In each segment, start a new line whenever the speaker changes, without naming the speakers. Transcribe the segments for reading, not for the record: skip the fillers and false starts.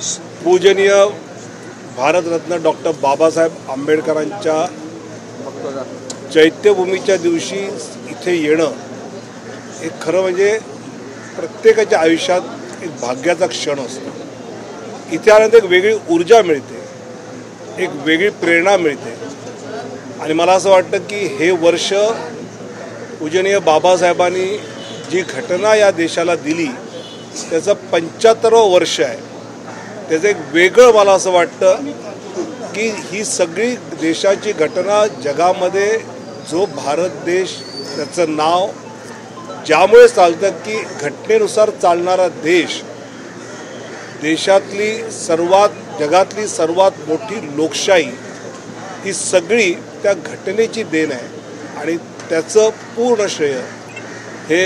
पूजनीय भारतरत्न डॉक्टर बाबासाहेब आंबेडकरांच्या चैत्यभूमीच्या दिवशी इथे येणं एक खरं म्हणजे प्रत्येकाच्या आयुष्यात एक भाग्याचा क्षण असतो। इथे आल्यानंतर एक वेगळी ऊर्जा मिळते, एक वेगळी प्रेरणा मिळते आणि मला असं वाटतं की हे वर्ष पूजनीय बाबासाहेबांनी जी घटना या देशाला दिली त्याचं 75वं वर्ष आहे। त्याचं एक वेगळं मला असं वाटतं की ही सगळी देशाची घटना जगामध्ये जो भारत देश त्याचं नाव ज्यामुळे चालतं की घटनेनुसार चालणारा देश, देशातली जगातली सर्वात मोठी लोकशाही ही सगळी त्या घटनेची देण आहे आणि त्याचं पूर्ण श्रेय हे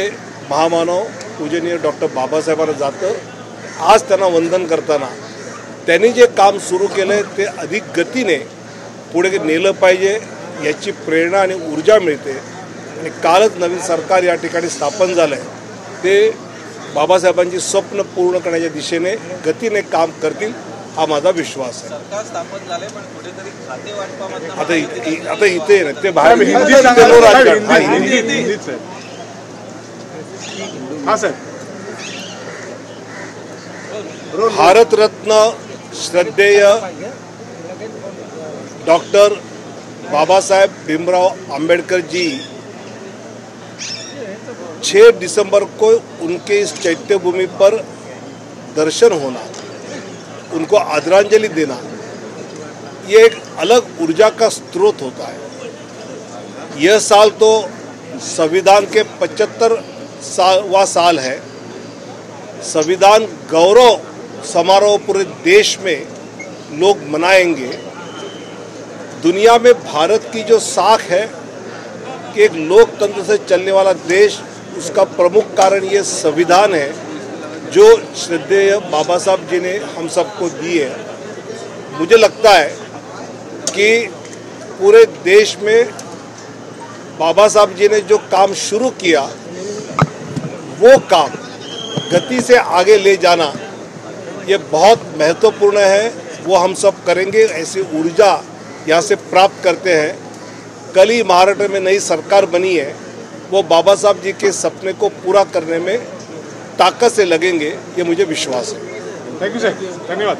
महामानव पूजनीय डॉक्टर बाबासाहेबांना जातं। आज त्यांना वंदन करताना त्यांनी जे काम सुरू केलं आहे ते अधिक गतीने पुढे नेलं पाहिजे याची प्रेरणा आणि ऊर्जा मिळते आणि कालच नवीन सरकार या ठिकाणी स्थापन झालं आहे ते बाबासाहेबांची स्वप्न पूर्ण करण्याच्या दिशेने गतीने काम करतील हा माझा विश्वास आहे।
सरकार स्थापन झाले पण कुठेतरी खाते वाटपामध्ये
आता इथे ना ते बाहेर भारतरत्न श्रद्धेय डॉक्टर बाबा साहेब भीमराव अंबेडकर जी 6 दिसंबर को उनके इस चैत्यभूमि पर दर्शन होना, उनको आदरांजलि देना, ये एक अलग ऊर्जा का स्रोत होता है। यह साल तो संविधान के 75वां साल है। संविधान गौरव समारोह पूरे देश में लोग मनाएंगे। दुनिया में भारत की जो साख है कि एक लोकतंत्र से चलने वाला देश, उसका प्रमुख कारण ये संविधान है जो श्रद्धेय बाबा साहब जी ने हम सबको दी है। मुझे लगता है कि पूरे देश में बाबा साहब जी ने जो काम शुरू किया वो काम गति से आगे ले जाना ये बहुत महत्वपूर्ण है। वो हम सब करेंगे, ऐसी ऊर्जा यहाँ से प्राप्त करते हैं। कल ही महाराष्ट्र में नई सरकार बनी है, वो बाबा साहब जी के सपने को पूरा करने में ताकत से लगेंगे, ये मुझे विश्वास है।
थैंक यू सर, धन्यवाद।